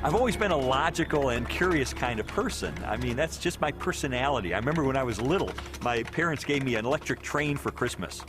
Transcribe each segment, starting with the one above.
I've always been a logical and curious kind of person. I mean, that's just my personality. I remember when I was little, my parents gave me an electric train for Christmas.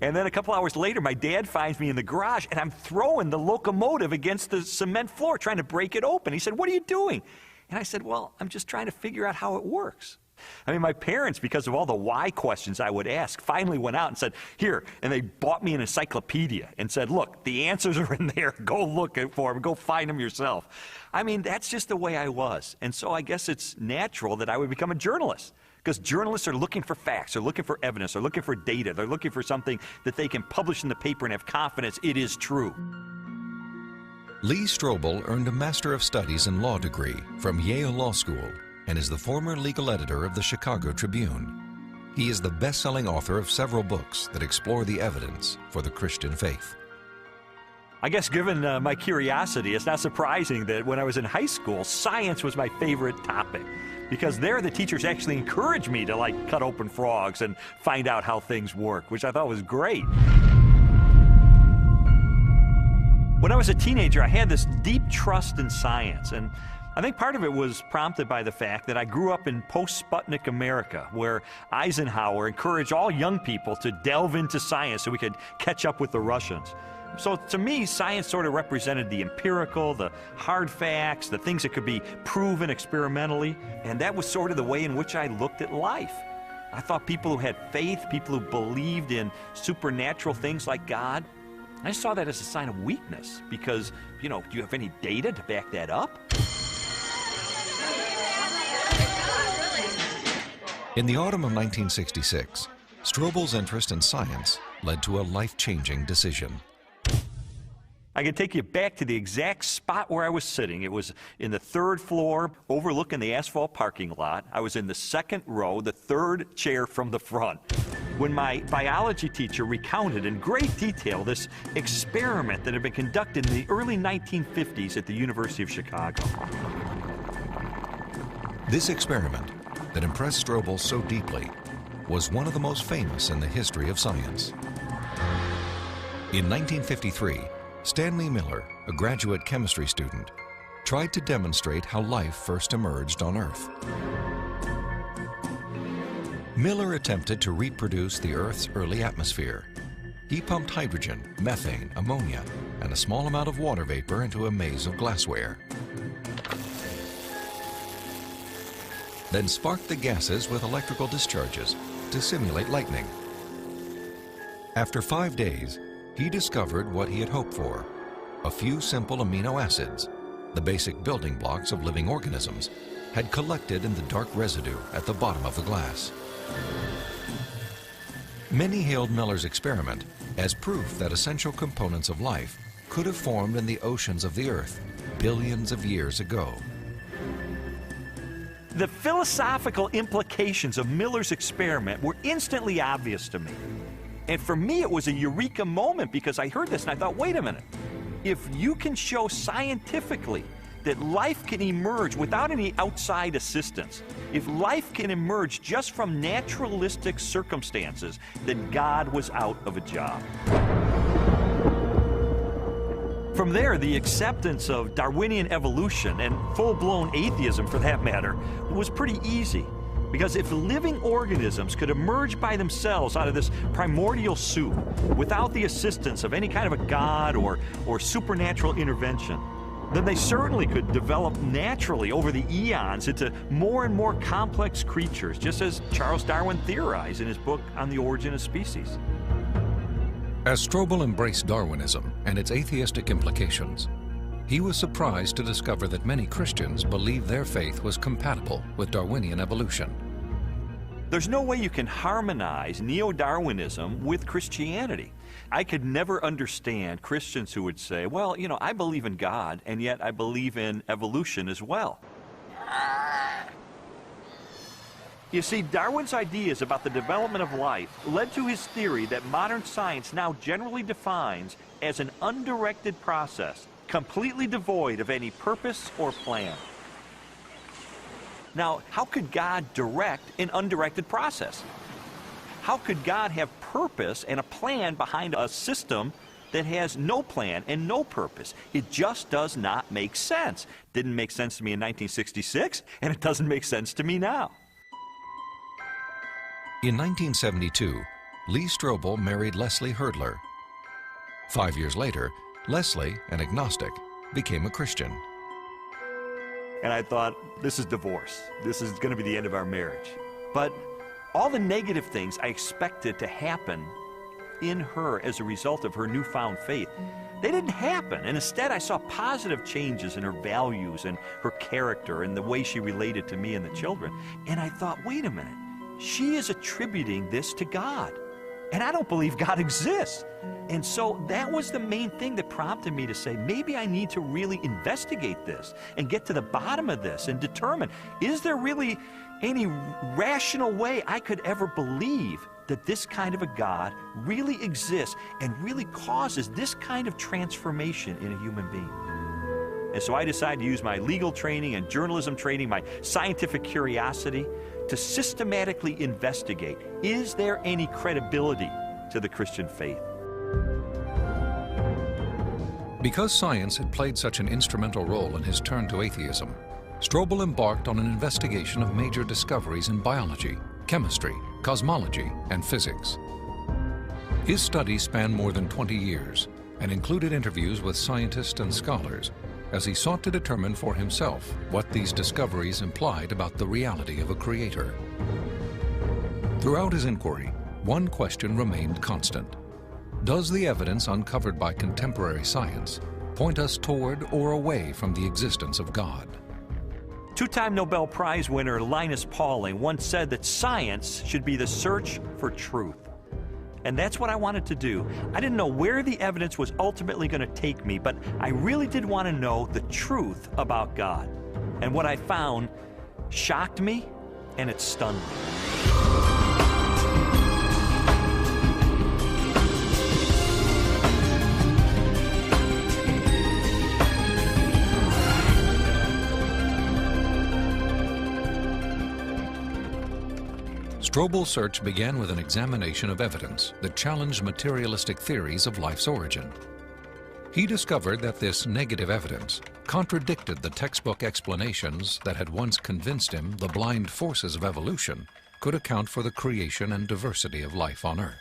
And then a couple hours later, my dad finds me in the garage, and I'm throwing the locomotive against the cement floor, trying to break it open. He said, "What are you doing?" And I said, "Well, I'm just trying to figure out how it works." I mean, my parents, because of all the why questions I would ask, finally went out and said, "Here," and they bought me an encyclopedia and said, "Look, the answers are in there. Go look for them. Go find them yourself." I mean, that's just the way I was. And so I guess it's natural that I would become a journalist, because journalists are looking for facts, they're looking for evidence, they're looking for data, they're looking for something that they can publish in the paper and have confidence it is true. Lee Strobel earned a Master of Studies in Law degree from Yale Law School and is the former legal editor of the Chicago Tribune. He is the best-selling author of several books that explore the evidence for the Christian faith. I guess given my curiosity, it's not surprising that when I was in high school, science was my favorite topic, because there the teachers actually encouraged me to like cut open frogs and find out how things work, which I thought was great. When I was a teenager, I had this deep trust in science, and I think part of it was prompted by the fact that I grew up in post-Sputnik America, where Eisenhower encouraged all young people to delve into science so we could catch up with the Russians. So to me, science sort of represented the empirical, the hard facts, the things that could be proven experimentally, and that was sort of the way in which I looked at life. I thought people who had faith, people who believed in supernatural things like God, I saw that as a sign of weakness because, you know, do you have any data to back that up? In the autumn of 1966, Strobel's interest in science led to a life-changing decision. I can take you back to the exact spot where I was sitting. It was in the third floor, overlooking the asphalt parking lot. I was in the second row, the third chair from the front, when my biology teacher recounted in great detail this experiment that had been conducted in the early 1950s at the University of Chicago. This experiment that impressed Strobel so deeply was one of the most famous in the history of science. In 1953, Stanley Miller, a graduate chemistry student, tried to demonstrate how life first emerged on Earth. Miller attempted to reproduce the Earth's early atmosphere. He pumped hydrogen, methane, ammonia, and a small amount of water vapor into a maze of glassware. Then sparked the gases with electrical discharges to simulate lightning. After 5 days, he discovered what he had hoped for: a few simple amino acids, the basic building blocks of living organisms, had collected in the dark residue at the bottom of the glass. Many hailed Miller's experiment as proof that essential components of life could have formed in the oceans of the Earth billions of years ago. The philosophical implications of Miller's experiment were instantly obvious to me. And for me, it was a eureka moment because I heard this and I thought, wait a minute. If you can show scientifically that life can emerge without any outside assistance, if life can emerge just from naturalistic circumstances, then God was out of a job. From there, the acceptance of Darwinian evolution, and full-blown atheism for that matter, was pretty easy. Because if living organisms could emerge by themselves out of this primordial soup without the assistance of any kind of a god or supernatural intervention, then they certainly could develop naturally over the eons into more and more complex creatures, just as Charles Darwin theorized in his book On the Origin of Species. As Strobel embraced Darwinism and its atheistic implications, he was surprised to discover that many Christians believed their faith was compatible with Darwinian evolution. There's no way you can harmonize neo-Darwinism with Christianity. I could never understand Christians who would say, well, you know, I believe in God, and yet I believe in evolution as well. You see, Darwin's ideas about the development of life led to his theory that modern science now generally defines as an undirected process, completely devoid of any purpose or plan. Now, how could God direct an undirected process? How could God have purpose and a plan behind a system that has no plan and no purpose. It just does not make sense. Didn't make sense to me in 1966, and it doesn't make sense to me now. In 1972, Lee Strobel married Leslie Herdler. 5 years later, Leslie, an agnostic, became a Christian. And I thought, this is divorce. This is going to be the end of our marriage. But all the negative things I expected to happen in her as a result of her newfound faith, they didn't happen. And instead, I saw positive changes in her values and her character and the way she related to me and the children. And I thought, wait a minute, she is attributing this to God. And I don't believe God exists. And so that was the main thing that prompted me to say, maybe I need to really investigate this and get to the bottom of this and determine, is there really any rational way I could ever believe that this kind of a God really exists and really causes this kind of transformation in a human being? And so I decided to use my legal training and journalism training, my scientific curiosity, to systematically investigate, is there any credibility to the Christian faith? Because science had played such an instrumental role in his turn to atheism, Strobel embarked on an investigation of major discoveries in biology, chemistry, cosmology, and physics. His studies spanned more than 20 years and included interviews with scientists and scholars as he sought to determine for himself what these discoveries implied about the reality of a creator. Throughout his inquiry, one question remained constant. Does the evidence uncovered by contemporary science point us toward or away from the existence of God? Two-time Nobel Prize winner Linus Pauling once said that science should be the search for truth. And that's what I wanted to do. I didn't know where the evidence was ultimately going to take me, but I really did want to know the truth about God. And what I found shocked me, and it stunned me. Strobel's search began with an examination of evidence that challenged materialistic theories of life's origin. He discovered that this negative evidence contradicted the textbook explanations that had once convinced him the blind forces of evolution could account for the creation and diversity of life on Earth.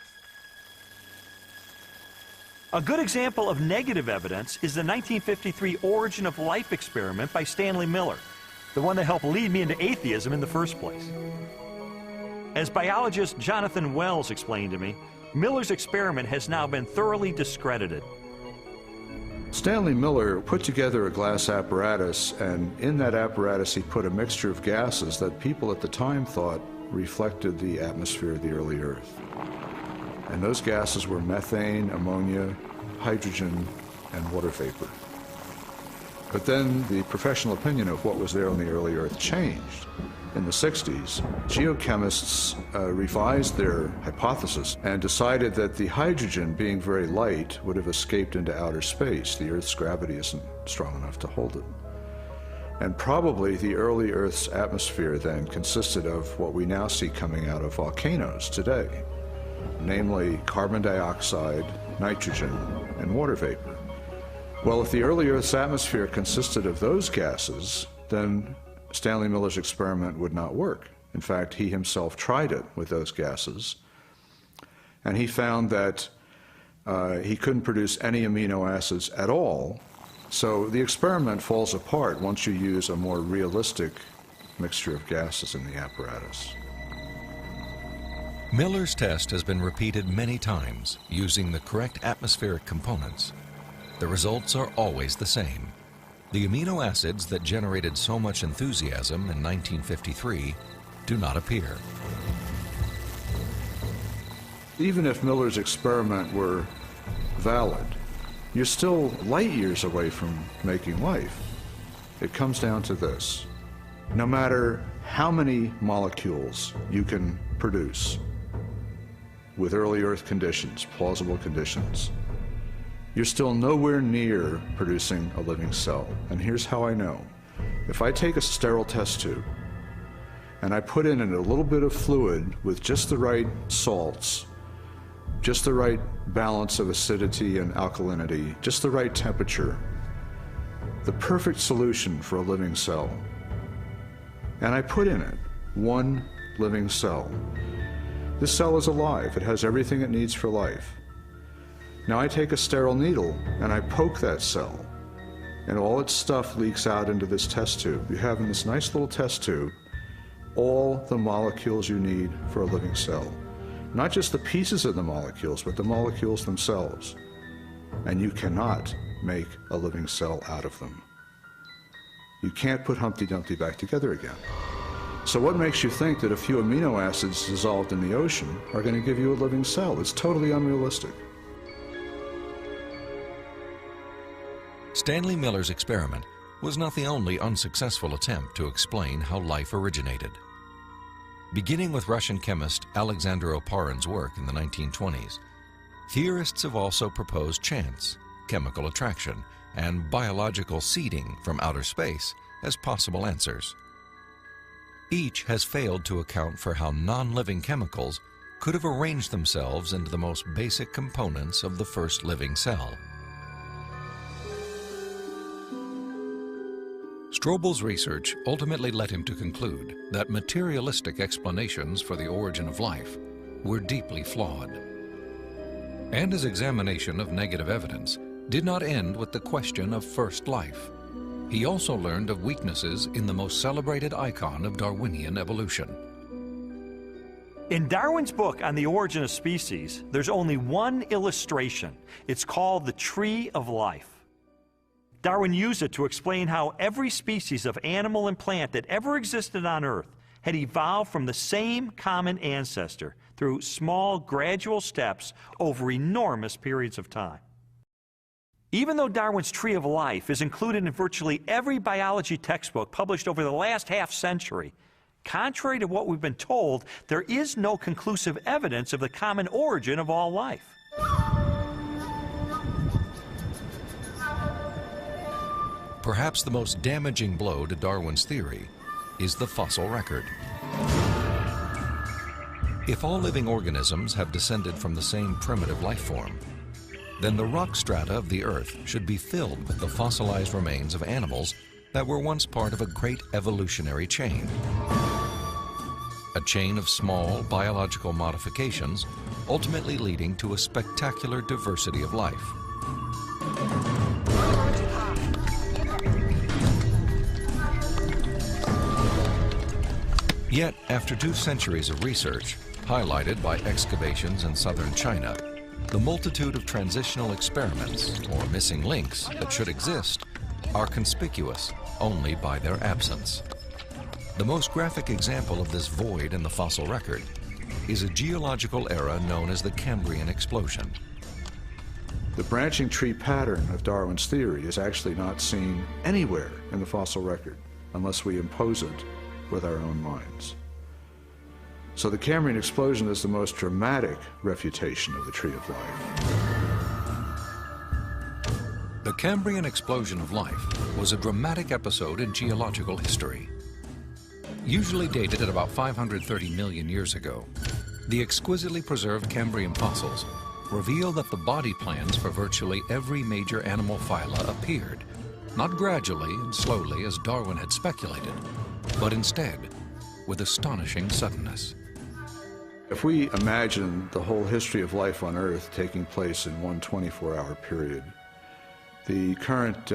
A good example of negative evidence is the 1953 Origin of Life experiment by Stanley Miller, the one that helped lead me into atheism in the first place. As biologist Jonathan Wells explained to me, Miller's experiment has now been thoroughly discredited. Stanley Miller put together a glass apparatus, and in that apparatus he put a mixture of gases that people at the time thought reflected the atmosphere of the early Earth. And those gases were methane, ammonia, hydrogen, and water vapor. But then the professional opinion of what was there on the early Earth changed. In the 60s, geochemists revised their hypothesis and decided that the hydrogen, being very light, would have escaped into outer space. The Earth's gravity isn't strong enough to hold it. And probably the early Earth's atmosphere then consisted of what we now see coming out of volcanoes today, namely carbon dioxide, nitrogen, and water vapor. Well, if the early Earth's atmosphere consisted of those gases, then Stanley Miller's experiment would not work. In fact, he himself tried it with those gases, and he found that he couldn't produce any amino acids at all. So the experiment falls apart once you use a more realistic mixture of gases in the apparatus. Miller's test has been repeated many times using the correct atmospheric components. The results are always the same. The amino acids that generated so much enthusiasm in 1953 do not appear. Even if Miller's experiment were valid, you're still light years away from making life. It comes down to this. No matter how many molecules you can produce with early Earth conditions, plausible conditions, you're still nowhere near producing a living cell. And here's how I know. If I take a sterile test tube and I put in it a little bit of fluid with just the right salts, just the right balance of acidity and alkalinity, just the right temperature, the perfect solution for a living cell. And I put in it one living cell. This cell is alive. It has everything it needs for life. Now I take a sterile needle and I poke that cell, and all its stuff leaks out into this test tube. You have in this nice little test tube all the molecules you need for a living cell. Not just the pieces of the molecules, but the molecules themselves. And you cannot make a living cell out of them. You can't put Humpty Dumpty back together again. So what makes you think that a few amino acids dissolved in the ocean are going to give you a living cell? It's totally unrealistic. Stanley Miller's experiment was not the only unsuccessful attempt to explain how life originated. Beginning with Russian chemist Alexander Oparin's work in the 1920s, theorists have also proposed chance, chemical attraction, and biological seeding from outer space as possible answers. Each has failed to account for how non-living chemicals could have arranged themselves into the most basic components of the first living cell. Strobel's research ultimately led him to conclude that materialistic explanations for the origin of life were deeply flawed. And his examination of negative evidence did not end with the question of first life. He also learned of weaknesses in the most celebrated icon of Darwinian evolution. In Darwin's book on the origin of species, there's only one illustration. It's called the Tree of Life. Darwin used it to explain how every species of animal and plant that ever existed on Earth had evolved from the same common ancestor through small, gradual steps over enormous periods of time. Even though Darwin's Tree of Life is included in virtually every biology textbook published over the last half-century, contrary to what we've been told, there is no conclusive evidence of the common origin of all life. Perhaps the most damaging blow to Darwin's theory is the fossil record. If all living organisms have descended from the same primitive life form, then the rock strata of the Earth should be filled with the fossilized remains of animals that were once part of a great evolutionary chain. A chain of small biological modifications, ultimately leading to a spectacular diversity of life. Yet, after 2 centuries of research, highlighted by excavations in southern China, the multitude of transitional experiments, or missing links, that should exist are conspicuous only by their absence. The most graphic example of this void in the fossil record is a geological era known as the Cambrian explosion. The branching tree pattern of Darwin's theory is actually not seen anywhere in the fossil record unless we impose it with our own minds. So the Cambrian explosion is the most dramatic refutation of the Tree of Life. The Cambrian explosion of life was a dramatic episode in geological history. Usually dated at about 530 million years ago, the exquisitely preserved Cambrian fossils reveal that the body plans for virtually every major animal phyla appeared, not gradually and slowly as Darwin had speculated, but instead with astonishing suddenness. If we imagine the whole history of life on Earth taking place in one 24-hour period, the current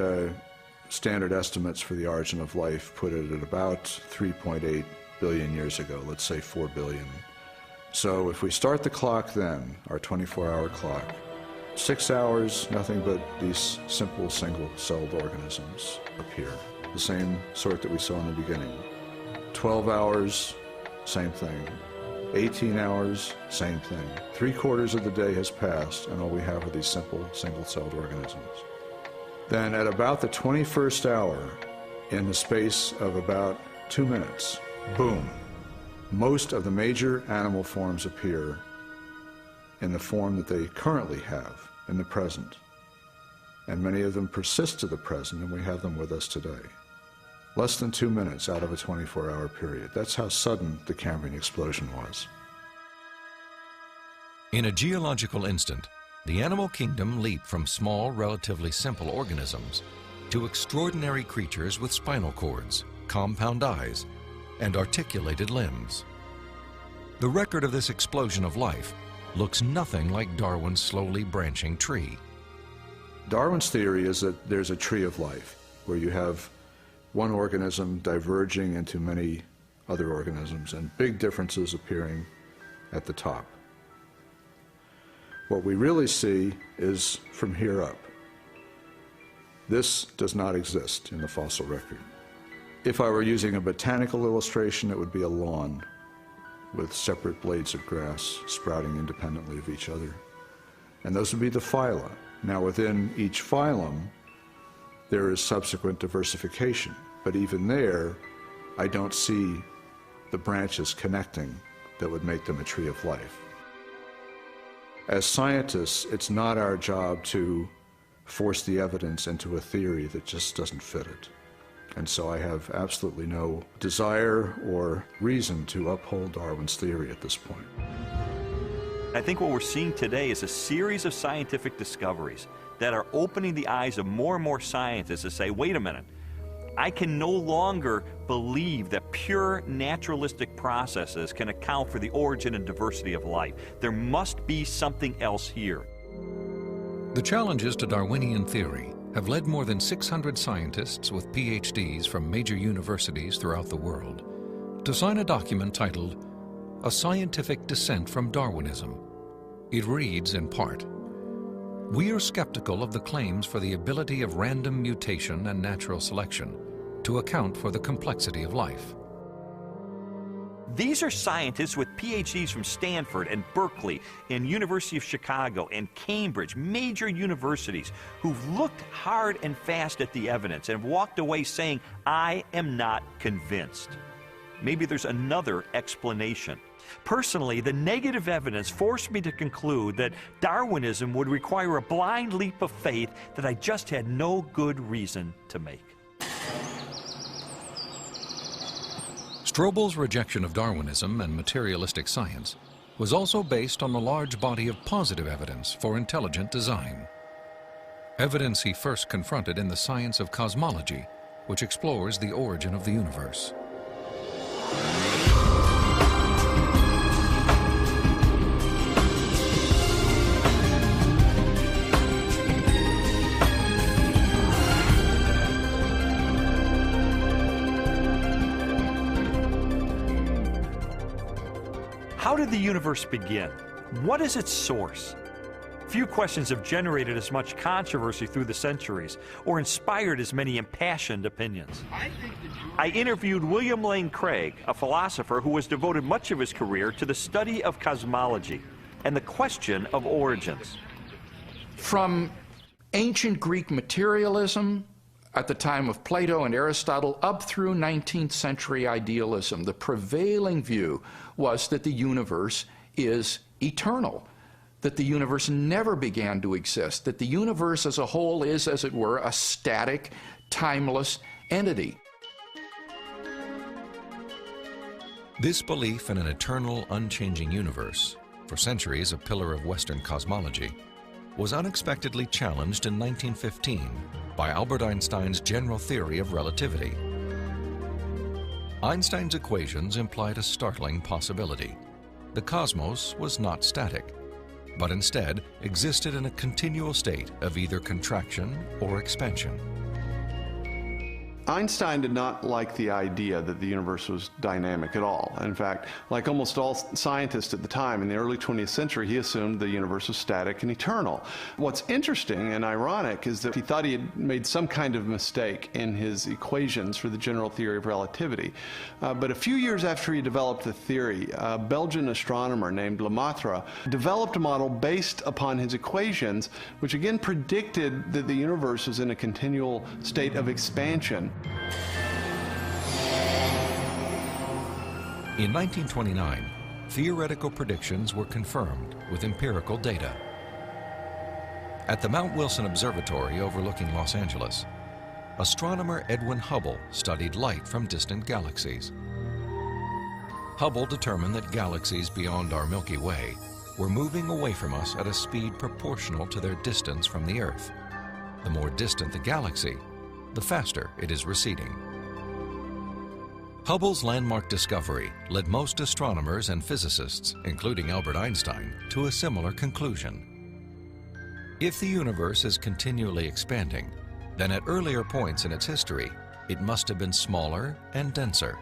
standard estimates for the origin of life put it at about 3.8 billion years ago, let's say 4 billion. So if we start the clock then, our 24-hour clock, 6 hours, nothing but these simple single-celled organisms appear, the same sort that we saw in the beginning. 12 hours, same thing. 18 hours, same thing. 3/4 of the day has passed, and all we have are these simple single-celled organisms. Then at about the 21st hour, in the space of about 2 minutes, boom, most of the major animal forms appear in the form that they currently have in the present. And many of them persist to the present, and we have them with us today. Less than 2 minutes out of a 24-hour period. That's how sudden the Cambrian explosion was. In a geological instant, the animal kingdom leaped from small, relatively simple organisms to extraordinary creatures with spinal cords, compound eyes, and articulated limbs. The record of this explosion of life looks nothing like Darwin's slowly branching tree. Darwin's theory is that there's a tree of life, where you have one organism diverging into many other organisms and big differences appearing at the top. What we really see is from here up. This does not exist in the fossil record. If I were using a botanical illustration, it would be a lawn with separate blades of grass sprouting independently of each other. And those would be the phyla. Now, within each phylum, there is subsequent diversification. But even there, I don't see the branches connecting that would make them a tree of life. As scientists, it's not our job to force the evidence into a theory that just doesn't fit it. And so I have absolutely no desire or reason to uphold Darwin's theory at this point. I think what we're seeing today is a series of scientific discoveries that are opening the eyes of more and more scientists to say, wait a minute, I can no longer believe that pure naturalistic processes can account for the origin and diversity of life. There must be something else here. The challenges to Darwinian theory have led more than 600 scientists with PhDs from major universities throughout the world to sign a document titled A Scientific Dissent from Darwinism. It reads in part, "We are skeptical of the claims for the ability of random mutation and natural selection to account for the complexity of life." These are scientists with PhDs from Stanford and Berkeley and University of Chicago and Cambridge, major universities, who've looked hard and fast at the evidence and walked away saying, I am not convinced. Maybe there's another explanation. Personally, the negative evidence forced me to conclude that Darwinism would require a blind leap of faith that I just had no good reason to make. Strobel's rejection of Darwinism and materialistic science was also based on a large body of positive evidence for intelligent design. Evidence he first confronted in the science of cosmology, which explores the origin of the universe. How did the universe begin? What is its source? Few questions have generated as much controversy through the centuries or inspired as many impassioned opinions. I interviewed William Lane Craig, a philosopher who has devoted much of his career to the study of cosmology and the question of origins. From ancient Greek materialism at the time of Plato and Aristotle up through 19th century idealism, the prevailing view was that the universe is eternal, that the universe never began to exist, that the universe as a whole is, as it were, a static, timeless entity. This belief in an eternal, unchanging universe, for centuries a pillar of Western cosmology, was unexpectedly challenged in 1915 by Albert Einstein's general theory of relativity. Einstein's equations implied a startling possibility. The cosmos was not static, but instead existed in a continual state of either contraction or expansion. Einstein did not like the idea that the universe was dynamic at all. In fact, like almost all scientists at the time in the early 20th century, he assumed the universe was static and eternal. What's interesting and ironic is that he thought he had made some kind of mistake in his equations for the general theory of relativity. But a few years after he developed the theory, a Belgian astronomer named Lemaitre developed a model based upon his equations, which again predicted that the universe was in a continual state of expansion. In 1929, theoretical predictions were confirmed with empirical data. At the Mount Wilson Observatory overlooking Los Angeles, astronomer Edwin Hubble studied light from distant galaxies. Hubble determined that galaxies beyond our Milky Way were moving away from us at a speed proportional to their distance from the Earth. The more distant the galaxy, the faster it is receding. Hubble's landmark discovery led most astronomers and physicists, including Albert Einstein, to a similar conclusion. If the universe is continually expanding, then at earlier points in its history, it must have been smaller and denser.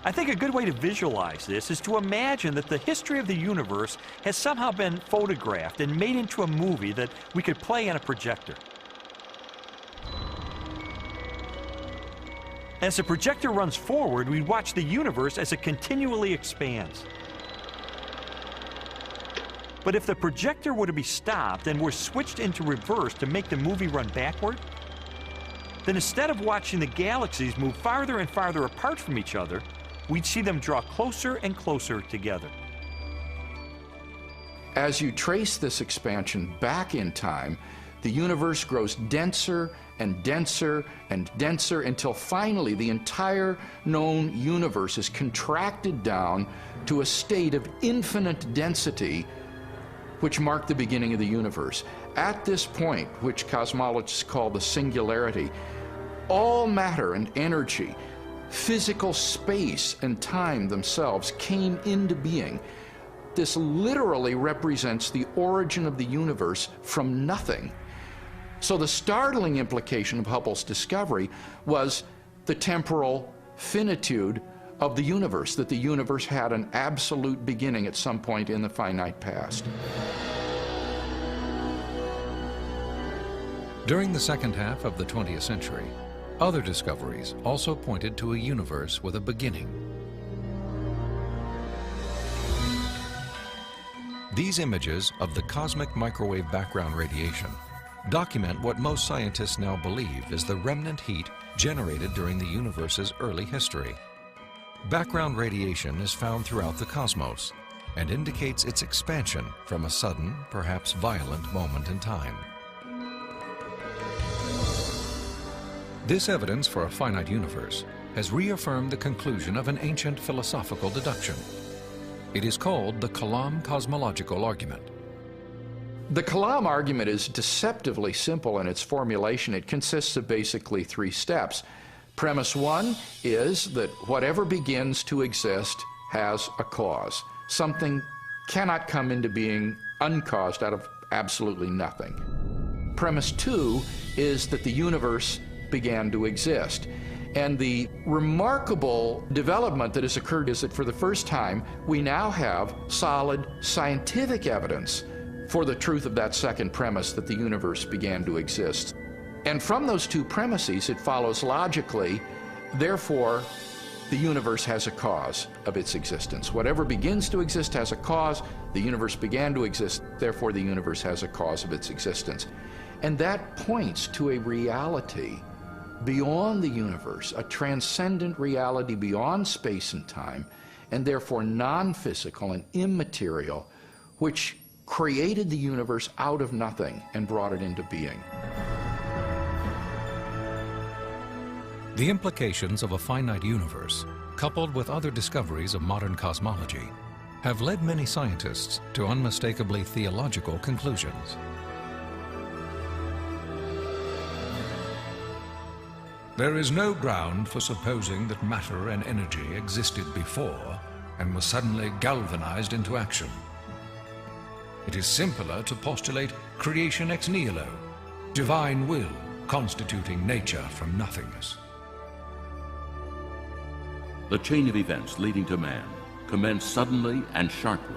I think a good way to visualize this is to imagine that the history of the universe has somehow been photographed and made into a movie that we could play on a projector. As the projector runs forward, we watch the universe as it continually expands. But if the projector were to be stopped and were switched into reverse to make the movie run backward, then instead of watching the galaxies move farther and farther apart from each other, we'd see them draw closer and closer together. As you trace this expansion back in time, the universe grows denser and denser and denser until finally the entire known universe is contracted down to a state of infinite density, which marked the beginning of the universe. At this point, which cosmologists call the singularity, all matter and energy, physical space and time themselves came into being. This literally represents the origin of the universe from nothing. So the startling implication of Hubble's discovery was the temporal finitude of the universe, that the universe had an absolute beginning at some point in the finite past. During the second half of the 20th century, other discoveries also pointed to a universe with a beginning. These images of the cosmic microwave background radiation document what most scientists now believe is the remnant heat generated during the universe's early history. Background radiation is found throughout the cosmos and indicates its expansion from a sudden, perhaps violent moment in time. This evidence for a finite universe has reaffirmed the conclusion of an ancient philosophical deduction. It is called the Kalam cosmological argument. The Kalam argument is deceptively simple in its formulation. It consists of basically 3 steps. Premise 1 is that whatever begins to exist has a cause. Something cannot come into being uncaused out of absolutely nothing. Premise 2 is that the universe began to exist. And the remarkable development that has occurred is that for the first time, we now have solid scientific evidence for the truth of that second premise, that the universe began to exist. And from those 2 premises, it follows logically, therefore, the universe has a cause of its existence. Whatever begins to exist has a cause. The universe began to exist, therefore the universe has a cause of its existence. And that points to a reality beyond the universe, a transcendent reality beyond space and time, and therefore non-physical and immaterial, which created the universe out of nothing and brought it into being. The implications of a finite universe, coupled with other discoveries of modern cosmology, have led many scientists to unmistakably theological conclusions. There is no ground for supposing that matter and energy existed before and was suddenly galvanized into action. It is simpler to postulate creation ex nihilo, divine will constituting nature from nothingness. The chain of events leading to man commenced suddenly and sharply,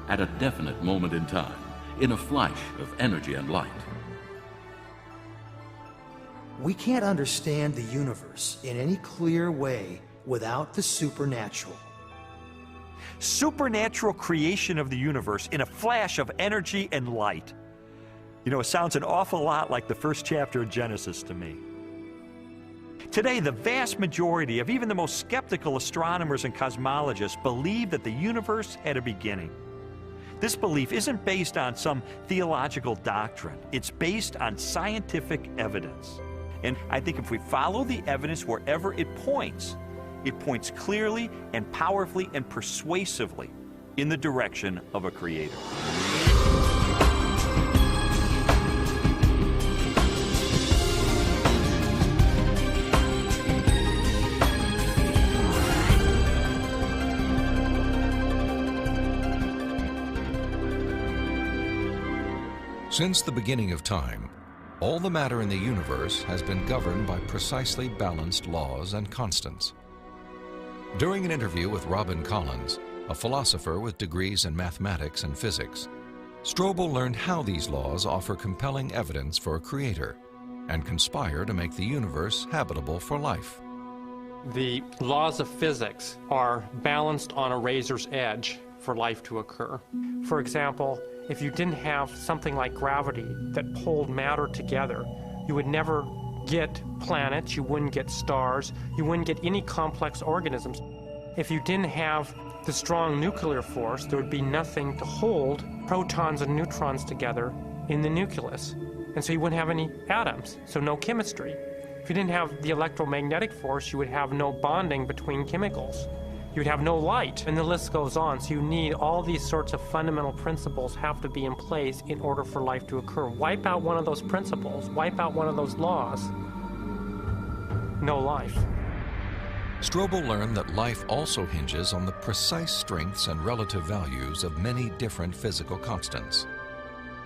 at a definite moment in time, in a flash of energy and light. We can't understand the universe in any clear way without the supernatural. Supernatural creation of the universe in a flash of energy and light. You know, it sounds an awful lot like the first chapter of Genesis to me. Today, the vast majority of even the most skeptical astronomers and cosmologists believe that the universe had a beginning. This belief isn't based on some theological doctrine. It's based on scientific evidence. And I think if we follow the evidence wherever it points, it points clearly and powerfully and persuasively in the direction of a creator. Since the beginning of time, all the matter in the universe has been governed by precisely balanced laws and constants. During an interview with Robin Collins, a philosopher with degrees in mathematics and physics, Strobel learned how these laws offer compelling evidence for a creator and conspire to make the universe habitable for life. The laws of physics are balanced on a razor's edge for life to occur. For example, if you didn't have something like gravity that pulled matter together, you would never get planets, you wouldn't get stars, you wouldn't get any complex organisms. If you didn't have the strong nuclear force, there would be nothing to hold protons and neutrons together in the nucleus. And so you wouldn't have any atoms, so no chemistry. If you didn't have the electromagnetic force, you would have no bonding between chemicals. You would have no light, and the list goes on. So you need all these sorts of fundamental principles have to be in place in order for life to occur. Wipe out one of those principles, wipe out one of those laws, no life. Strobel learned that life also hinges on the precise strengths and relative values of many different physical constants.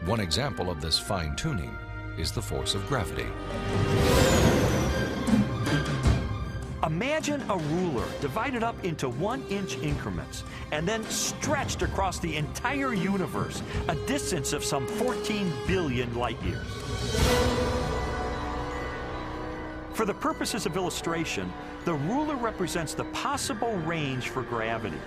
One example of this fine-tuning is the force of gravity. Imagine a ruler divided up into 1-inch increments and then stretched across the entire universe, a distance of some 14 billion light years. For the purposes of illustration, the ruler represents the possible range for gravity.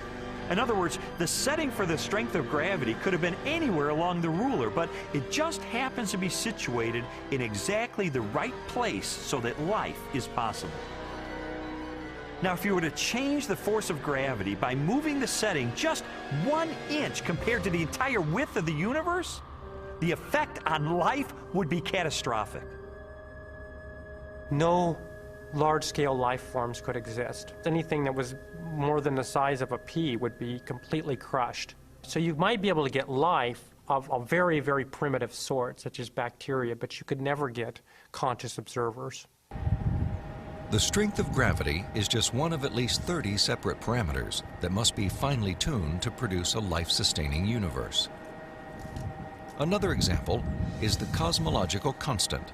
In other words, the setting for the strength of gravity could have been anywhere along the ruler, but it just happens to be situated in exactly the right place so that life is possible. Now, if you were to change the force of gravity by moving the setting just 1 inch compared to the entire width of the universe, the effect on life would be catastrophic. No large-scale life forms could exist. Anything that was more than the size of a pea would be completely crushed. So you might be able to get life of a very, very primitive sort, such as bacteria, but you could never get conscious observers. The strength of gravity is just one of at least 30 separate parameters that must be finely tuned to produce a life-sustaining universe. Another example is the cosmological constant.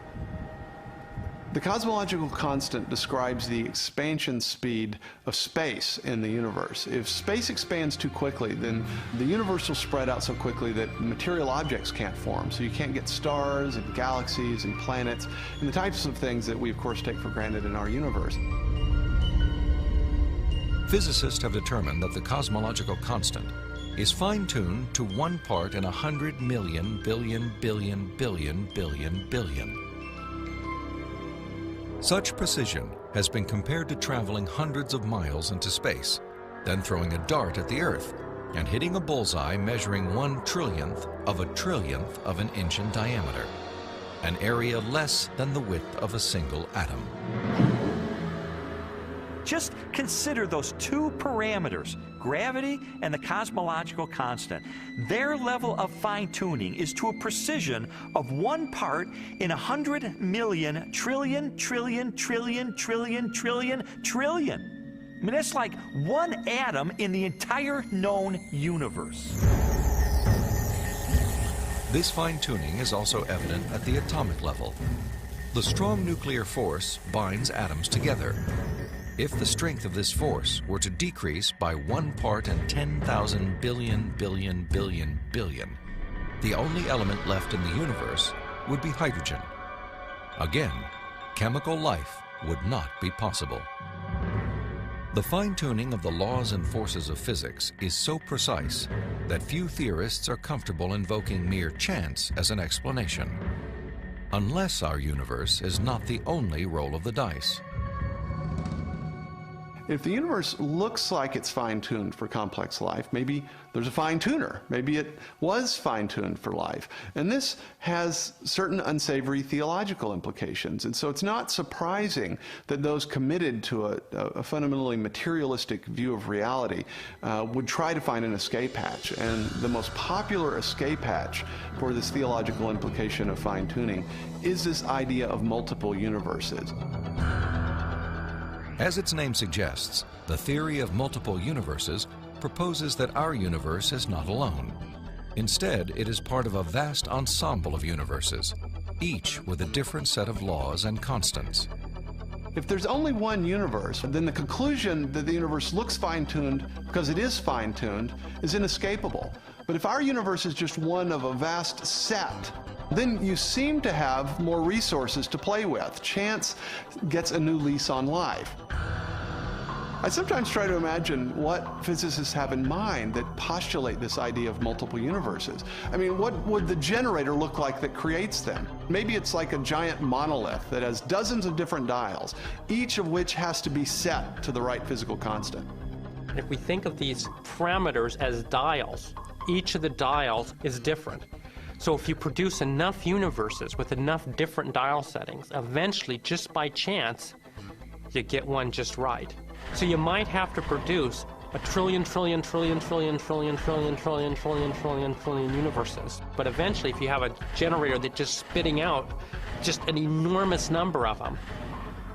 The cosmological constant describes the expansion speed of space in the universe. If space expands too quickly, then the universe will spread out so quickly that material objects can't form. So you can't get stars and galaxies and planets and the types of things that we, of course, take for granted in our universe. Physicists have determined that the cosmological constant is fine-tuned to 1 part in 100 million billion billion billion billion billion. Such precision has been compared to traveling hundreds of miles into space, then throwing a dart at the Earth and hitting a bullseye measuring 1/trillionth of an inch in diameter, an area less than the width of a single atom. Just consider those two parameters, gravity and the cosmological constant. Their level of fine-tuning is to a precision of 1 part in 100 million trillion, trillion, trillion, trillion, trillion, trillion. I mean, that's like 1 atom in the entire known universe. This fine-tuning is also evident at the atomic level. The strong nuclear force binds atoms together. If the strength of this force were to decrease by 1 part in 10,000 billion billion billion billion, the only element left in the universe would be hydrogen. Again, chemical life would not be possible. The fine-tuning of the laws and forces of physics is so precise that few theorists are comfortable invoking mere chance as an explanation, unless our universe is not the only roll of the dice. If the universe looks like it's fine-tuned for complex life, maybe there's a fine-tuner. Maybe it was fine-tuned for life. And this has certain unsavory theological implications. And so it's not surprising that those committed to a fundamentally materialistic view of reality would try to find an escape hatch. And the most popular escape hatch for this theological implication of fine-tuning is this idea of multiple universes. As its name suggests, the theory of multiple universes proposes that our universe is not alone. Instead, it is part of a vast ensemble of universes, each with a different set of laws and constants. If there's only one universe, then the conclusion that the universe looks fine-tuned because it is fine-tuned is inescapable. But if our universe is just one of a vast set, then you seem to have more resources to play with. Chance gets a new lease on life. I sometimes try to imagine what physicists have in mind that postulate this idea of multiple universes. I mean, what would the generator look like that creates them? Maybe it's like a giant monolith that has dozens of different dials, each of which has to be set to the right physical constant. If we think of these parameters as dials, each of the dials is different. So if you produce enough universes with enough different dial settings, eventually, just by chance, you get one just right. So you might have to produce a trillion universes. But eventually, if you have a generator that's just spitting out just an enormous number of them,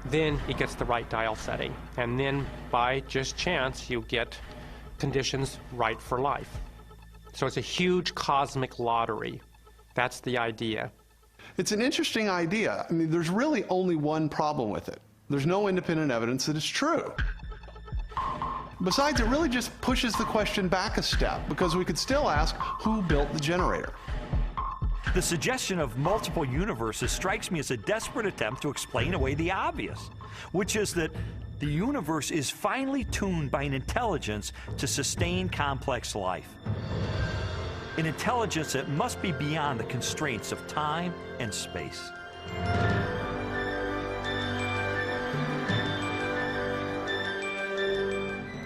then it gets the right dial setting. And then by just chance, you get conditions right for life. So it's a huge cosmic lottery. That's the idea. It's an interesting idea. I mean, there's really only one problem with it. There's no independent evidence that it's true. Besides, it really just pushes the question back a step, because we could still ask, who built the generator? The suggestion of multiple universes strikes me as a desperate attempt to explain away the obvious, which is that the universe is finely tuned by an intelligence to sustain complex life. An intelligence that must be beyond the constraints of time and space.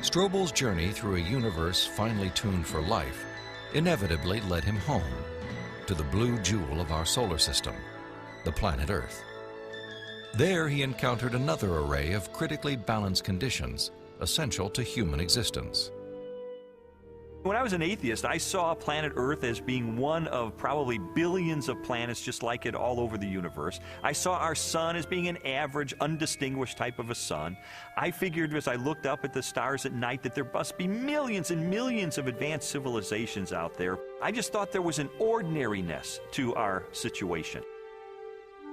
Strobel's journey through a universe finely tuned for life inevitably led him home, to the blue jewel of our solar system, the planet Earth. There he encountered another array of critically balanced conditions essential to human existence. When I was an atheist, I saw planet Earth as being one of probably billions of planets just like it all over the universe. I saw our sun as being an average, undistinguished type of a sun. I figured as I looked up at the stars at night that there must be millions and millions of advanced civilizations out there. I just thought there was an ordinariness to our situation.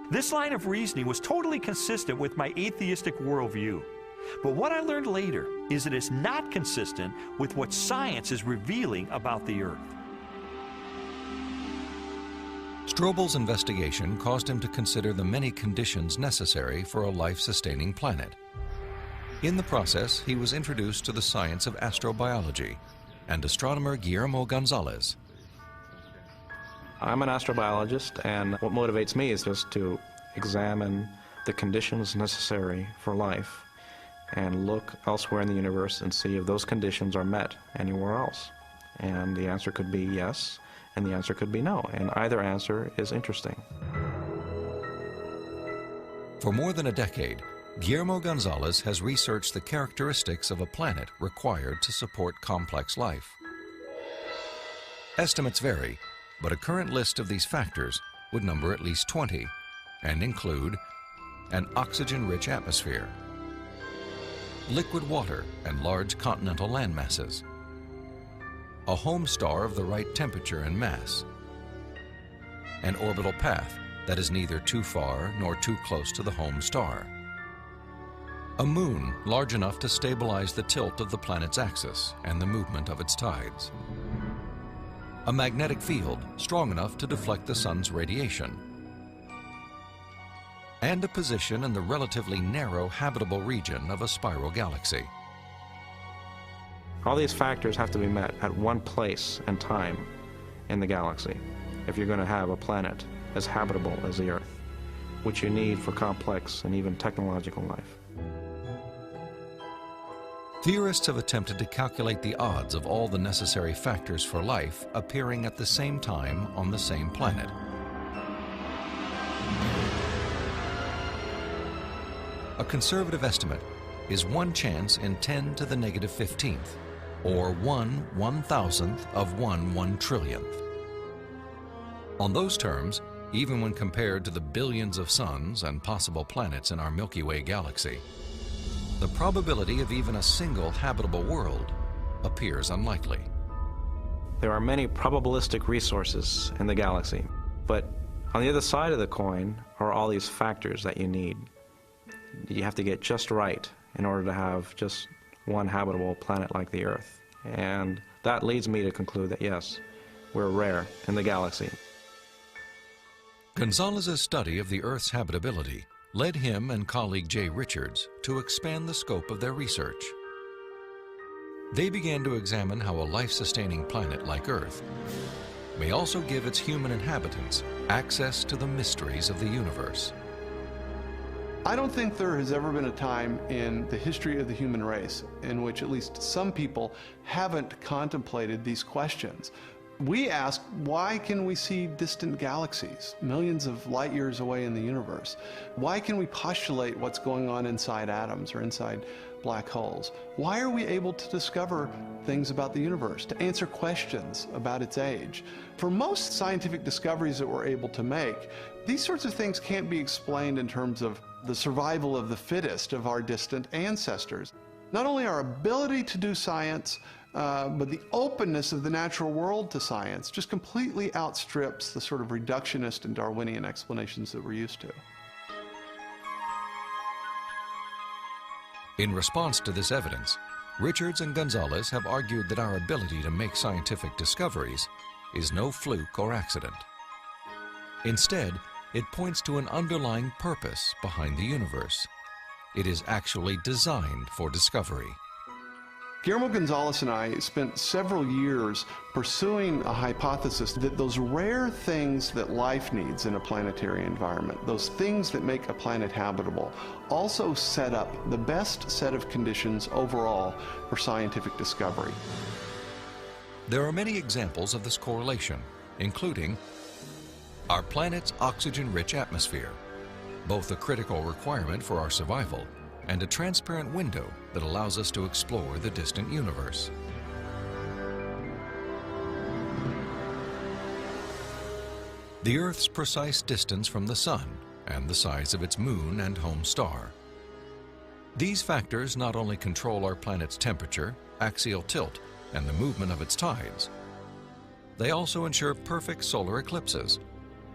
This line of reasoning was totally consistent with my atheistic worldview. But what I learned later is that it's not consistent with what science is revealing about the Earth. Strobel's investigation caused him to consider the many conditions necessary for a life-sustaining planet. In the process, he was introduced to the science of astrobiology and astronomer Guillermo Gonzalez. I'm an astrobiologist, and what motivates me is just to examine the conditions necessary for life and look elsewhere in the universe and see if those conditions are met anywhere else. And the answer could be yes, and the answer could be no, and either answer is interesting. For more than a decade, Guillermo Gonzalez has researched the characteristics of a planet required to support complex life. Estimates vary, but a current list of these factors would number at least 20 and include an oxygen-rich atmosphere, liquid water and large continental landmasses, a home star of the right temperature and mass, an orbital path that is neither too far nor too close to the home star, a moon large enough to stabilize the tilt of the planet's axis and the movement of its tides, a magnetic field strong enough to deflect the sun's radiation, and a position in the relatively narrow habitable region of a spiral galaxy. All these factors have to be met at one place and time in the galaxy if you're going to have a planet as habitable as the Earth, which you need for complex and even technological life. Theorists have attempted to calculate the odds of all the necessary factors for life appearing at the same time on the same planet. A conservative estimate is 1 chance in 10 to the negative 15th, or 1/1000th of 1 trillionth. On those terms, even when compared to the billions of suns and possible planets in our Milky Way galaxy, the probability of even a single habitable world appears unlikely. There are many probabilistic resources in the galaxy, but on the other side of the coin are all these factors that you need. You have to get just right in order to have just one habitable planet like the Earth. And that leads me to conclude that yes, we're rare in the galaxy. Gonzalez's study of the Earth's habitability led him and colleague Jay Richards to expand the scope of their research. They began to examine how a life-sustaining planet like Earth may also give its human inhabitants access to the mysteries of the universe. I don't think there has ever been a time in the history of the human race in which at least some people haven't contemplated these questions. We ask, why can we see distant galaxies, millions of light years away in the universe? Why can we postulate what's going on inside atoms or inside black holes? Why are we able to discover things about the universe, to answer questions about its age? For most scientific discoveries that we're able to make, these sorts of things can't be explained in terms of the survival of the fittest of our distant ancestors. Not only our ability to do science, but the openness of the natural world to science just completely outstrips the sort of reductionist and Darwinian explanations that we're used to. In response to this evidence, Richards and Gonzalez have argued that our ability to make scientific discoveries is no fluke or accident. Instead, it points to an underlying purpose behind the universe. It is actually designed for discovery. Guillermo Gonzalez and I spent several years pursuing a hypothesis that those rare things that life needs in a planetary environment, those things that make a planet habitable, also set up the best set of conditions overall for scientific discovery. There are many examples of this correlation, including our planet's oxygen-rich atmosphere, both a critical requirement for our survival and a transparent window that allows us to explore the distant universe. The Earth's precise distance from the Sun and the size of its moon and home star. These factors not only control our planet's temperature, axial tilt, and the movement of its tides, they also ensure perfect solar eclipses,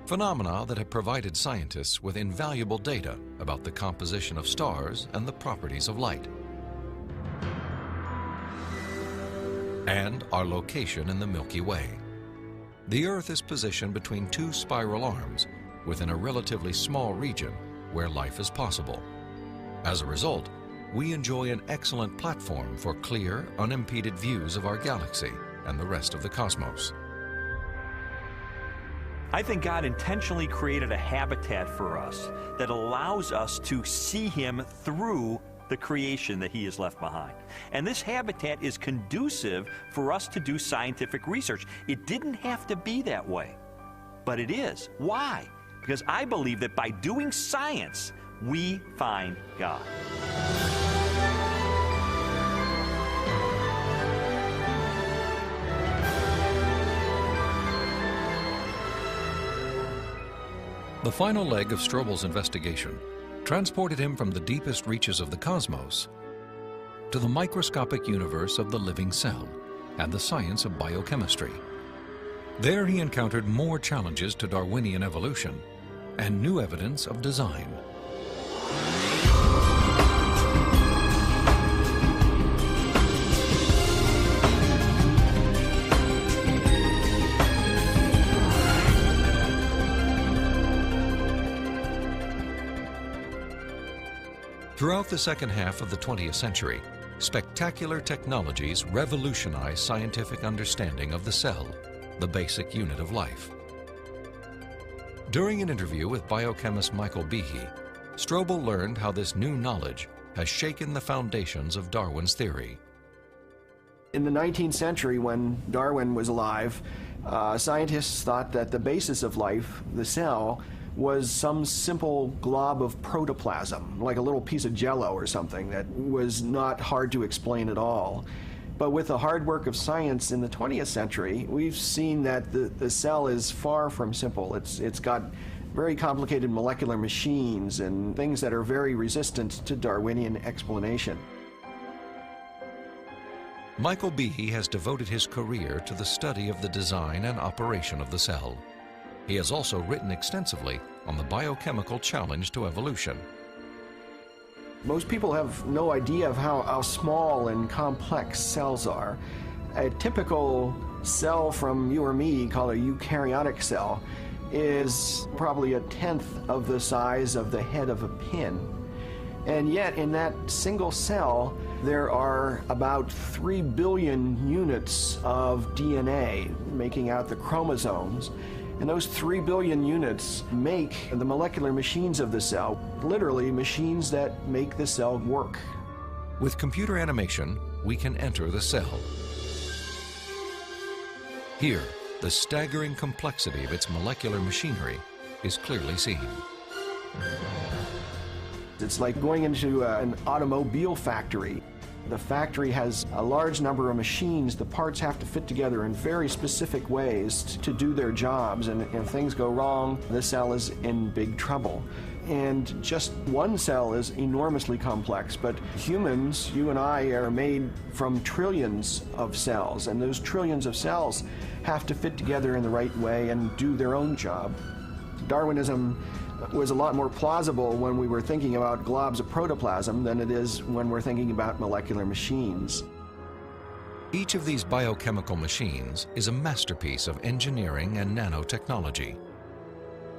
phenomena that have provided scientists with invaluable data about the composition of stars and the properties of light. And our location in the Milky Way. The Earth is positioned between 2 spiral arms within a relatively small region where life is possible. As a result, we enjoy an excellent platform for clear, unimpeded views of our galaxy and the rest of the cosmos. I think God intentionally created a habitat for us that allows us to see Him through the creation that He has left behind. And this habitat is conducive for us to do scientific research. It didn't have to be that way, but it is. Why? Because I believe that by doing science, we find God. The final leg of Strobel's investigation transported him from the deepest reaches of the cosmos to the microscopic universe of the living cell and the science of biochemistry. There he encountered more challenges to Darwinian evolution and new evidence of design. Throughout the second half of the 20th century, spectacular technologies revolutionized scientific understanding of the cell, the basic unit of life. During an interview with biochemist Michael Behe, Strobel learned how this new knowledge has shaken the foundations of Darwin's theory. In the 19th century, when Darwin was alive, scientists thought that the basis of life, the cell, was some simple glob of protoplasm, like a little piece of jello or something that was not hard to explain at all. But with the hard work of science in the 20th century, we've seen that the cell is far from simple. It's got very complicated molecular machines and things that are very resistant to Darwinian explanation. Michael Behe has devoted his career to the study of the design and operation of the cell. He has also written extensively on the biochemical challenge to evolution. Most people have no idea of how small and complex cells are. A typical cell from you or me, called a eukaryotic cell, is probably 1/10 of the size of the head of a pin. And yet in that single cell, there are about 3 billion units of DNA making out the chromosomes. And those 3 billion units make the molecular machines of the cell, literally machines that make the cell work. With computer animation, we can enter the cell. Here, the staggering complexity of its molecular machinery is clearly seen. It's like going into an automobile factory. The factory has a large number of machines. The parts have to fit together in very specific ways to do their jobs, and if things go wrong, the cell is in big trouble. And just one cell is enormously complex, but humans, you and I, are made from trillions of cells, and those trillions of cells have to fit together in the right way and do their own job. Darwinism was a lot more plausible when we were thinking about globs of protoplasm than it is when we're thinking about molecular machines. Each of these biochemical machines is a masterpiece of engineering and nanotechnology.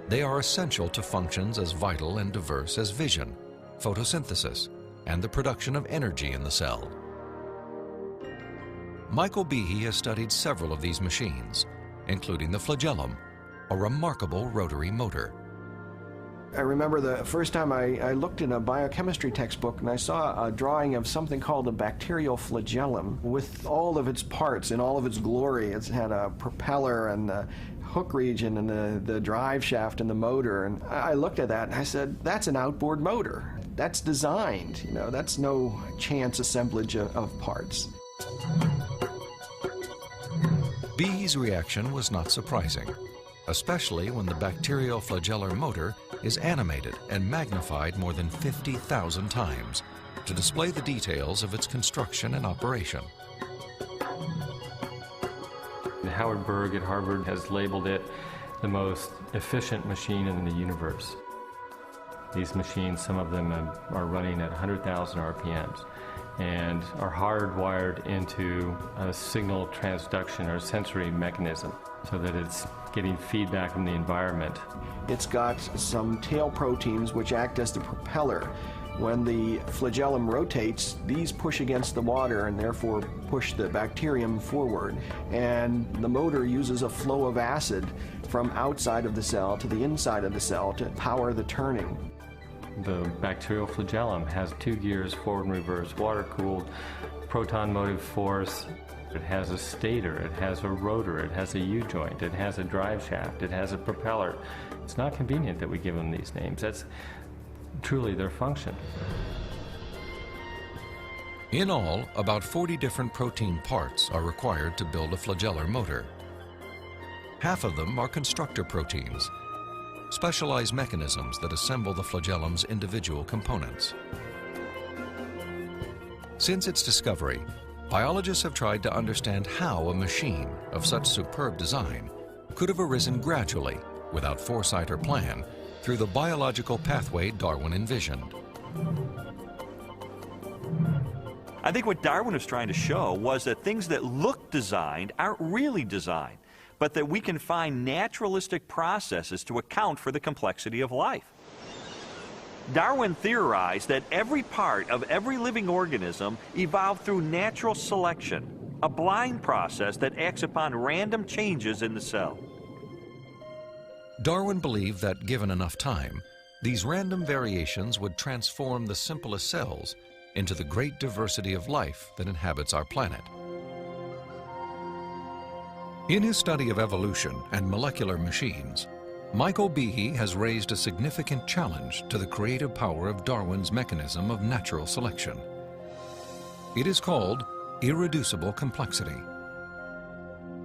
They are essential to functions as vital and diverse as vision, photosynthesis, and the production of energy in the cell. Michael Behe has studied several of these machines, including the flagellum, a remarkable rotary motor. I remember the first time I looked in a biochemistry textbook and I saw a drawing of something called a bacterial flagellum with all of its parts in all of its glory. It had a propeller and the hook region and the drive shaft and the motor. And I looked at that and I said, that's an outboard motor. That's designed, you know, that's no chance assemblage of parts. Behe's reaction was not surprising, especially when the bacterial flagellar motor is animated and magnified more than 50,000 times to display the details of its construction and operation. Howard Berg at Harvard has labeled it the most efficient machine in the universe. These machines, some of them are running at 100,000 RPMs and are hardwired into a signal transduction or sensory mechanism so that it's getting feedback from the environment. It's got some tail proteins which act as the propeller. When the flagellum rotates, these push against the water and therefore push the bacterium forward. And the motor uses a flow of acid from outside of the cell to the inside of the cell to power the turning. The bacterial flagellum has 2 gears, forward and reverse, water-cooled, proton motive force. It has a stator, it has a rotor, it has a U-joint, it has a drive shaft, it has a propeller. It's not convenient that we give them these names. That's truly their function. In all, about 40 different protein parts are required to build a flagellar motor. Half of them are constructor proteins, specialized mechanisms that assemble the flagellum's individual components. Since its discovery, biologists have tried to understand how a machine of such superb design could have arisen gradually, without foresight or plan, through the biological pathway Darwin envisioned. I think what Darwin was trying to show was that things that look designed aren't really designed, but that we can find naturalistic processes to account for the complexity of life. Darwin theorized that every part of every living organism evolved through natural selection, a blind process that acts upon random changes in the cell. Darwin believed that, given enough time, These random variations would transform the simplest cells into the great diversity of life that inhabits our planet. In his study of evolution and molecular machines, Michael Behe has raised a significant challenge to the creative power of Darwin's mechanism of natural selection. It is called irreducible complexity.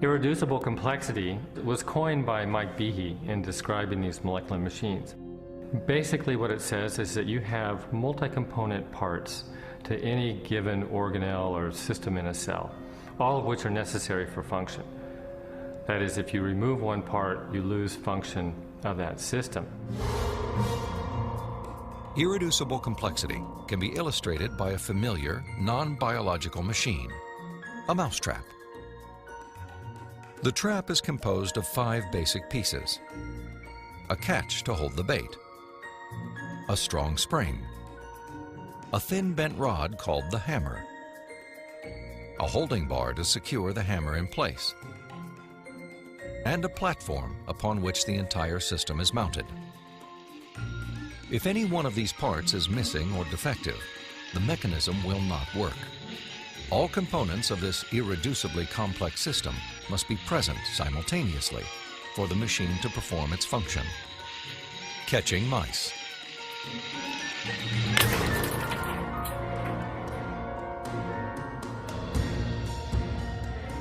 Irreducible complexity was coined by Mike Behe in describing these molecular machines. Basically what it says is that you have multi-component parts to any given organelle or system in a cell, all of which are necessary for function. That is, if you remove one part, you lose function of that system. Irreducible complexity can be illustrated by a familiar, non-biological machine, a mousetrap. The trap is composed of 5 basic pieces: a catch to hold the bait, a strong spring, a thin bent rod called the hammer, a holding bar to secure the hammer in place, and a platform upon which the entire system is mounted. If any one of these parts is missing or defective, the mechanism will not work. All components of this irreducibly complex system must be present simultaneously for the machine to perform its function. Catching mice.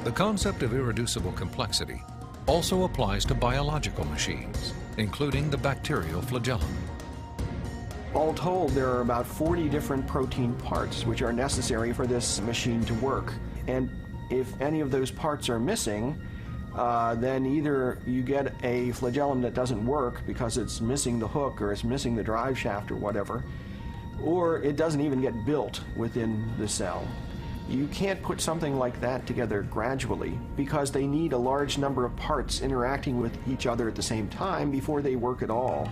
The concept of irreducible complexity also applies to biological machines, including the bacterial flagellum. All told, there are about 40 different protein parts which are necessary for this machine to work. And if any of those parts are missing, then either you get a flagellum that doesn't work because it's missing the hook or it's missing the drive shaft or whatever, or it doesn't even get built within the cell. You can't put something like that together gradually because they need a large number of parts interacting with each other at the same time before they work at all.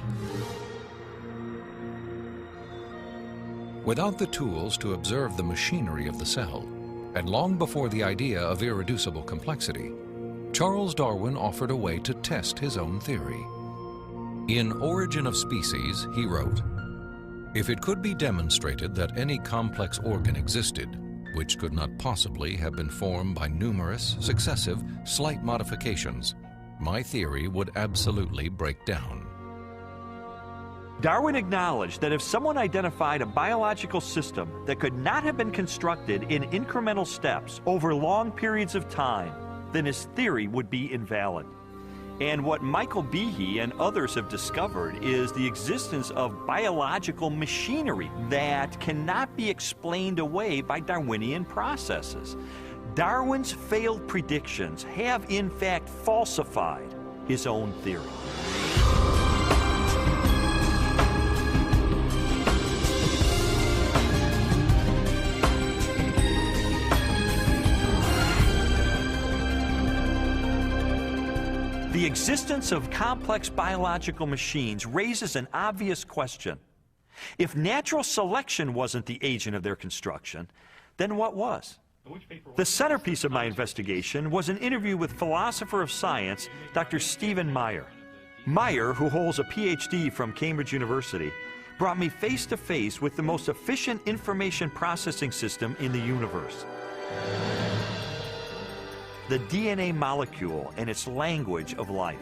Without the tools to observe the machinery of the cell, and long before the idea of irreducible complexity, Charles Darwin offered a way to test his own theory. In Origin of Species, he wrote, "If it could be demonstrated that any complex organ existed, which could not possibly have been formed by numerous, successive, slight modifications, my theory would absolutely break down." Darwin acknowledged that if someone identified a biological system that could not have been constructed in incremental steps over long periods of time, then his theory would be invalid. And what Michael Behe and others have discovered is the existence of biological machinery that cannot be explained away by Darwinian processes. Darwin's failed predictions have in fact falsified his own theory. The existence of complex biological machines raises an obvious question. If natural selection wasn't the agent of their construction, then what was? The centerpiece of my investigation was an interview with philosopher of science, Dr. Stephen Meyer. Meyer, who holds a PhD from Cambridge University, brought me face to face with the most efficient information processing system in the universe. The DNA molecule and its language of life.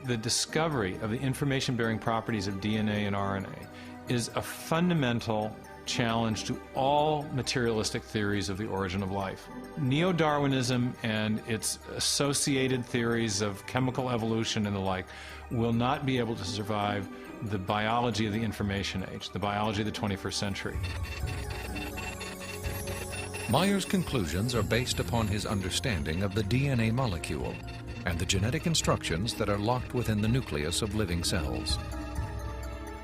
The discovery of the information-bearing properties of DNA and RNA is a fundamental challenge to all materialistic theories of the origin of life. Neo-Darwinism and its associated theories of chemical evolution and the like will not be able to survive the biology of the information age, the biology of the 21st century. Meyer's conclusions are based upon his understanding of the DNA molecule and the genetic instructions that are locked within the nucleus of living cells.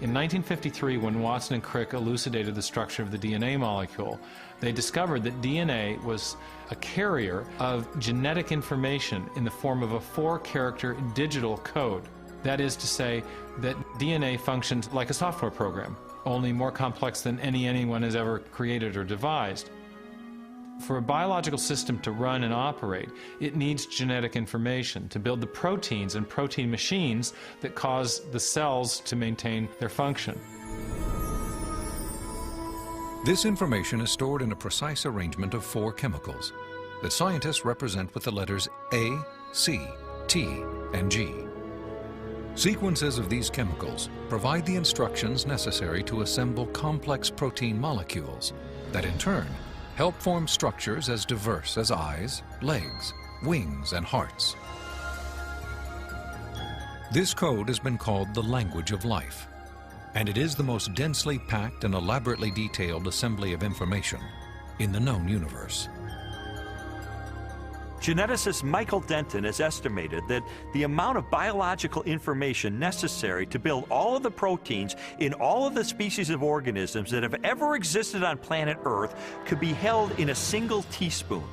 In 1953, when Watson and Crick elucidated the structure of the DNA molecule, they discovered that DNA was a carrier of genetic information in the form of a 4-character digital code. That is to say that DNA functions like a software program, only more complex than anyone has ever created or devised. For a biological system to run and operate, it needs genetic information to build the proteins and protein machines that cause the cells to maintain their function. This information is stored in a precise arrangement of 4 chemicals that scientists represent with the letters A, C, T, and G. Sequences of these chemicals provide the instructions necessary to assemble complex protein molecules that in turn help form structures as diverse as eyes, legs, wings, and hearts. This code has been called the language of life, and it is the most densely packed and elaborately detailed assembly of information in the known universe. Geneticist Michael Denton has estimated that the amount of biological information necessary to build all of the proteins in all of the species of organisms that have ever existed on planet Earth could be held in a single teaspoon.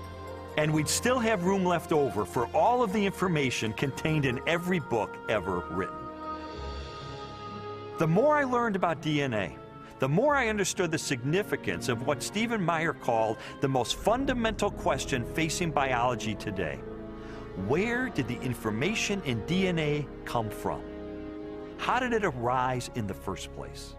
And we'd still have room left over for all of the information contained in every book ever written. The more I learned about DNA, the more I understood the significance of what Stephen Meyer called the most fundamental question facing biology today. Where did the information in DNA come from? How did it arise in the first place?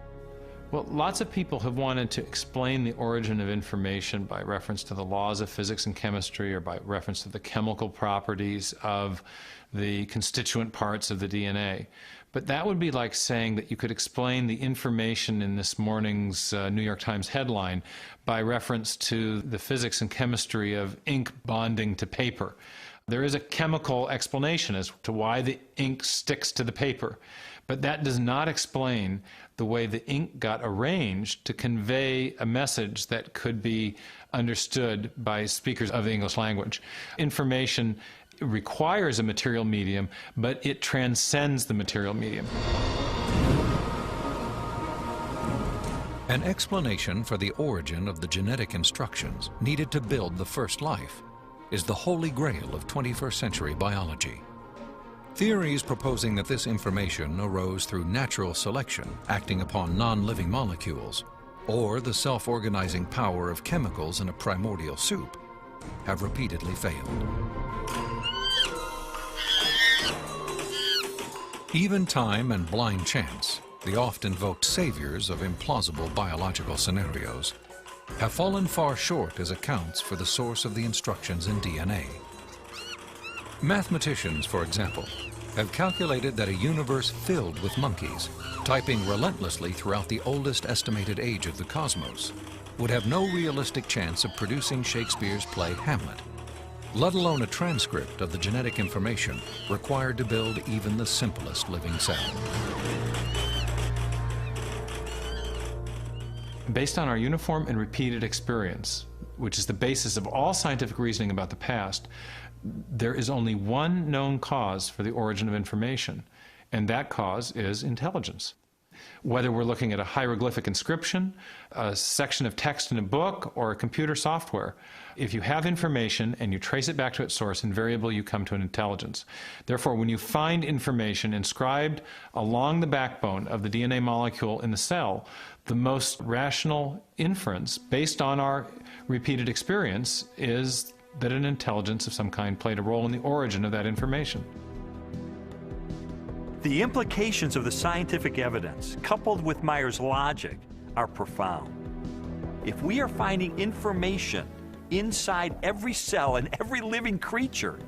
Well, lots of people have wanted to explain the origin of information by reference to the laws of physics and chemistry or by reference to the chemical properties of the constituent parts of the DNA. But that would be like saying that you could explain the information in this morning's New York Times headline by reference to the physics and chemistry of ink bonding to paper. There is a chemical explanation as to why the ink sticks to the paper, but that does not explain the way the ink got arranged to convey a message that could be understood by speakers of the English language. Information requires a material medium, but it transcends the material medium. An explanation for the origin of the genetic instructions needed to build the first life is the holy grail of 21st century biology. Theories proposing that this information arose through natural selection acting upon non-living molecules, or the self-organizing power of chemicals in a primordial soup, have repeatedly failed. Even time and blind chance, the oft-invoked saviors of implausible biological scenarios, have fallen far short as accounts for the source of the instructions in DNA. Mathematicians, for example, have calculated that a universe filled with monkeys, typing relentlessly throughout the oldest estimated age of the cosmos, would have no realistic chance of producing Shakespeare's play Hamlet, let alone a transcript of the genetic information required to build even the simplest living cell. Based on our uniform and repeated experience, which is the basis of all scientific reasoning about the past, there is only one known cause for the origin of information, and that cause is intelligence. Whether we're looking at a hieroglyphic inscription, a section of text in a book, or a computer software, if you have information and you trace it back to its source, invariably you come to an intelligence. Therefore, when you find information inscribed along the backbone of the DNA molecule in the cell, the most rational inference, based on our repeated experience, is that an intelligence of some kind played a role in the origin of that information. The implications of the scientific evidence, coupled with Meyer's logic, are profound. If we are finding information inside every cell and every living creature,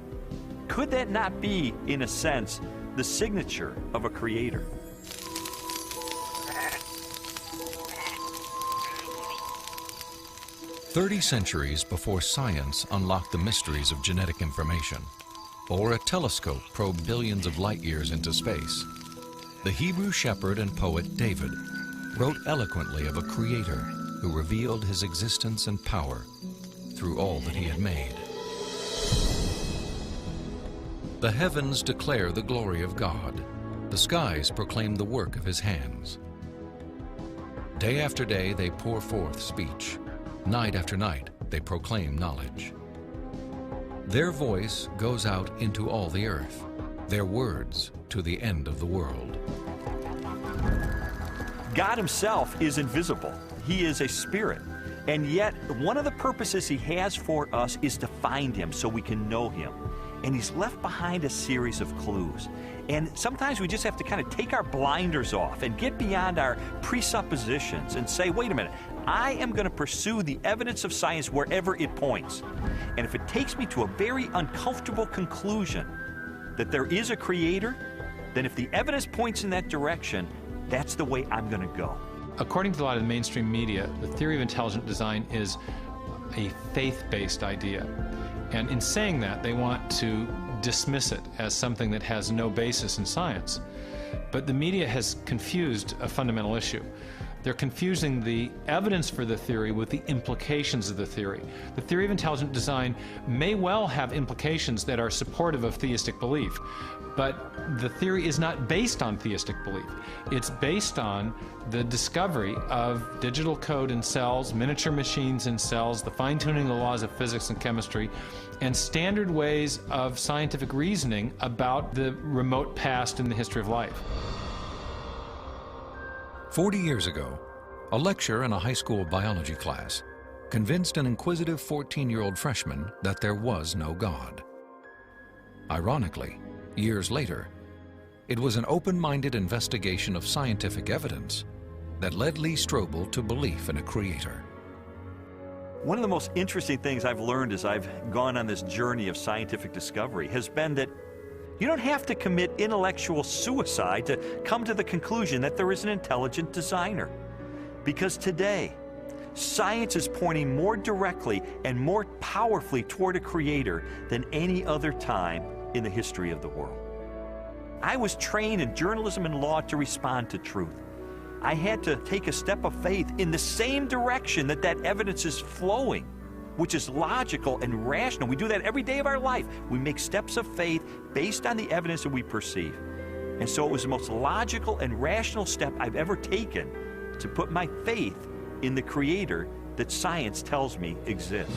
could that not be, in a sense, the signature of a creator? "30 centuries before science unlocked the mysteries of genetic information, or a telescope probed billions of light years into space, the Hebrew shepherd and poet David wrote eloquently of a creator who revealed his existence and power through all that he had made. The heavens declare the glory of God. The skies proclaim the work of his hands. Day after day they pour forth speech. Night after night they proclaim knowledge. Their voice goes out into all the earth, their words to the end of the world." God himself is invisible. He is a spirit. And yet, one of the purposes he has for us is to find him so we can know him. And he's left behind a series of clues. And sometimes we just have to kind of take our blinders off and get beyond our presuppositions and say, wait a minute, I am going to pursue the evidence of science wherever it points. And if it takes me to a very uncomfortable conclusion that there is a creator, then if the evidence points in that direction, that's the way I'm going to go. According to a lot of the mainstream media, the theory of intelligent design is a faith-based idea. And in saying that, they want to dismiss it as something that has no basis in science. But the media has confused a fundamental issue. They're confusing the evidence for the theory with the implications of the theory. The theory of intelligent design may well have implications that are supportive of theistic belief, but the theory is not based on theistic belief. It's based on the discovery of digital code in cells, miniature machines in cells, the fine-tuning of the laws of physics and chemistry, and standard ways of scientific reasoning about the remote past in the history of life. 40 years ago, a lecturer in a high school biology class convinced an inquisitive 14-year-old freshman that there was no God. Ironically, years later, it was an open-minded investigation of scientific evidence that led Lee Strobel to belief in a creator. One of the most interesting things I've learned as I've gone on this journey of scientific discovery has been that you don't have to commit intellectual suicide to come to the conclusion that there is an intelligent designer. Because today, science is pointing more directly and more powerfully toward a creator than any other time in the history of the world. I was trained in journalism and law to respond to truth. I had to take a step of faith in the same direction that evidence is flowing, which is logical and rational. We do that every day of our life. We make steps of faith based on the evidence that we perceive. And so it was the most logical and rational step I've ever taken to put my faith in the creator that science tells me exists.